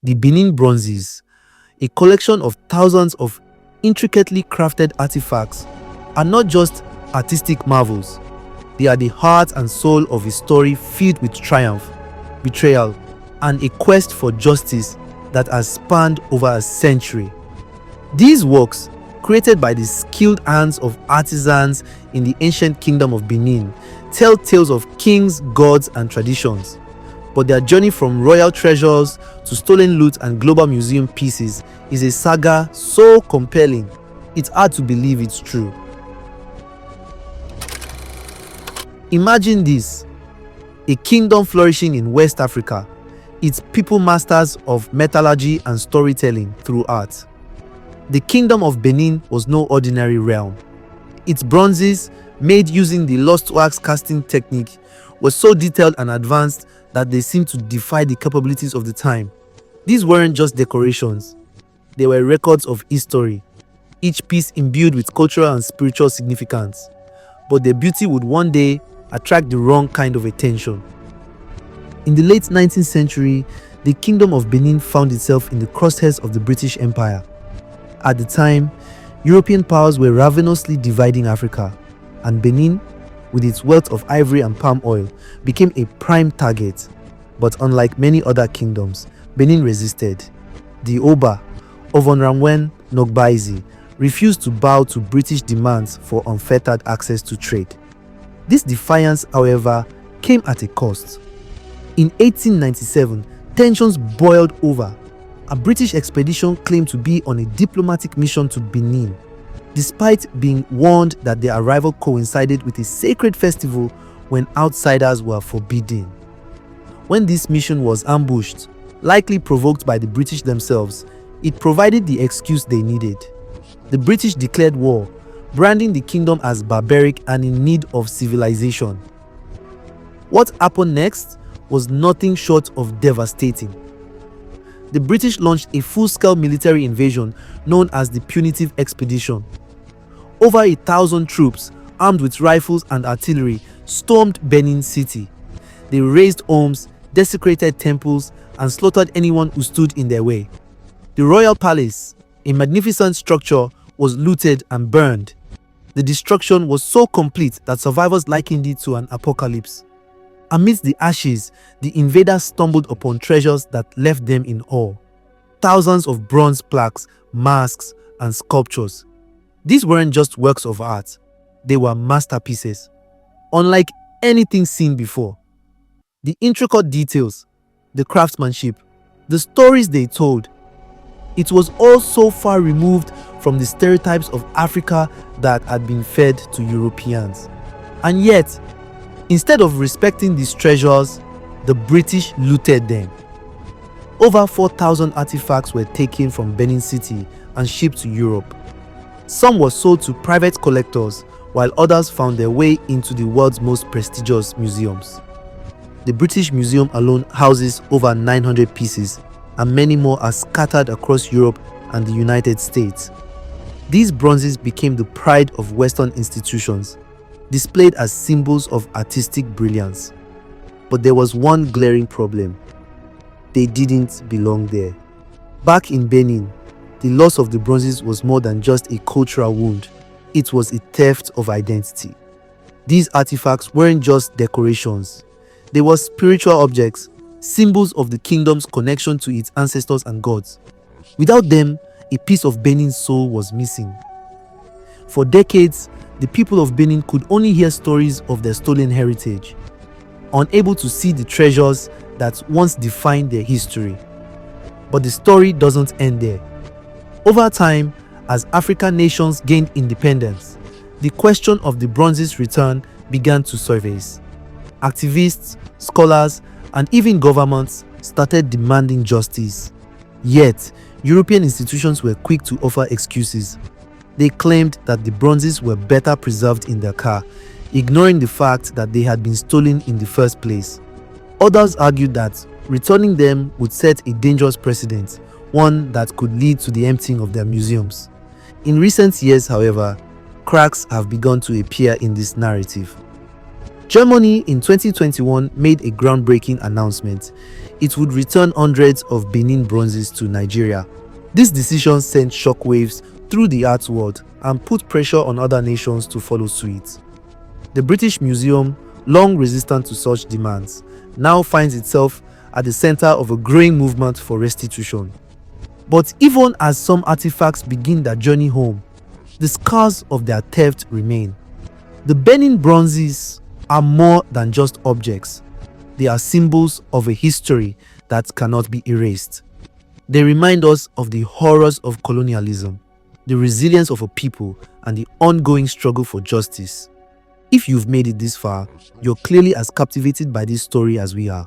The Benin Bronzes, a collection of thousands of intricately crafted artifacts, are not just artistic marvels. They are the heart and soul of a story filled with triumph, betrayal, and a quest for justice that has spanned over a century. These works, created by the skilled hands of artisans in the ancient kingdom of Benin, tell tales of kings, gods, and traditions. But their journey from royal treasures to stolen loot and global museum pieces is a saga so compelling, it's hard to believe it's true. Imagine this: a kingdom flourishing in West Africa, its people masters of metallurgy and storytelling through art. The kingdom of Benin was no ordinary realm. Its bronzes, made using the lost wax casting technique, were so detailed and advanced that they seemed to defy the capabilities of the time. These weren't just decorations, they were records of history, each piece imbued with cultural and spiritual significance. But their beauty would one day attract the wrong kind of attention. In the late 19th century, the Kingdom of Benin found itself in the crosshairs of the British Empire. At the time, European powers were ravenously dividing Africa, and Benin, with its wealth of ivory and palm oil, became a prime target. But unlike many other kingdoms, Benin resisted. The Oba, Ovonramwen Nogbaizi, refused to bow to British demands for unfettered access to trade. This defiance, however, came at a cost. In 1897, tensions boiled over. A British expedition claimed to be on a diplomatic mission to Benin, despite being warned that their arrival coincided with a sacred festival when outsiders were forbidden. When this mission was ambushed, likely provoked by the British themselves, it provided the excuse they needed. The British declared war, branding the kingdom as barbaric and in need of civilization. What happened next was nothing short of devastating. The British launched a full-scale military invasion known as the Punitive Expedition. Over 1,000 troops, armed with rifles and artillery, stormed Benin City. They razed homes, desecrated temples, and slaughtered anyone who stood in their way. The royal palace, a magnificent structure, was looted and burned. The destruction was so complete that survivors likened it to an apocalypse. Amidst the ashes, the invaders stumbled upon treasures that left them in awe. Thousands of bronze plaques, masks, and sculptures. These weren't just works of art, they were masterpieces, unlike anything seen before. The intricate details, the craftsmanship, the stories they told, it was all so far removed from the stereotypes of Africa that had been fed to Europeans. And yet, instead of respecting these treasures, the British looted them. Over 4,000 artifacts were taken from Benin City and shipped to Europe. Some were sold to private collectors, while others found their way into the world's most prestigious museums. The British Museum alone houses over 900 pieces, and many more are scattered across Europe and the United States. These bronzes became the pride of Western institutions, displayed as symbols of artistic brilliance. But there was one glaring problem: they didn't belong there. Back in Benin, the loss of the bronzes was more than just a cultural wound. It was a theft of identity. These artifacts weren't just decorations. They were spiritual objects, symbols of the kingdom's connection to its ancestors and gods. Without them, a piece of Benin's soul was missing. For decades, the people of Benin could only hear stories of their stolen heritage, unable to see the treasures that once defined their history. But the story doesn't end there. Over time, as African nations gained independence, the question of the bronzes' return began to surface. Activists, scholars, and even governments started demanding justice. Yet, European institutions were quick to offer excuses. They claimed that the bronzes were better preserved in their car, ignoring the fact that they had been stolen in the first place. Others argued that returning them would set a dangerous precedent, one that could lead to the emptying of their museums. In recent years, however, cracks have begun to appear in this narrative. Germany in 2021 made a groundbreaking announcement. It would return hundreds of Benin Bronzes to Nigeria. This decision sent shockwaves through the art world and put pressure on other nations to follow suit. The British Museum, long resistant to such demands, now finds itself at the center of a growing movement for restitution. But even as some artifacts begin their journey home, the scars of their theft remain. The Benin Bronzes are more than just objects. They are symbols of a history that cannot be erased. They remind us of the horrors of colonialism, the resilience of a people, and the ongoing struggle for justice. If you've made it this far, you're clearly as captivated by this story as we are.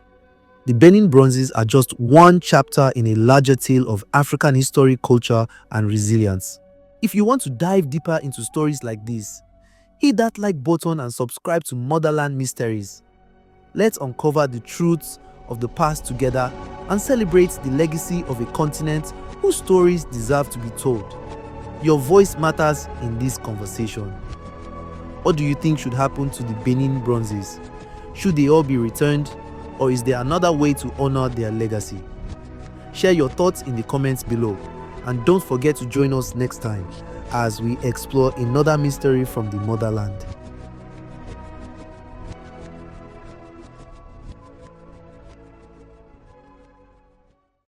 The Benin Bronzes are just one chapter in a larger tale of African history, culture, and resilience. If you want to dive deeper into stories like this, hit that like button and subscribe to Motherland Mysteries. Let's uncover the truths of the past together and celebrate the legacy of a continent whose stories deserve to be told. Your voice matters in this conversation. What do you think should happen to the Benin Bronzes? Should they all be returned, or is there another way to honor their legacy? Share your thoughts in the comments below, and don't forget to join us next time as we explore another mystery from the motherland.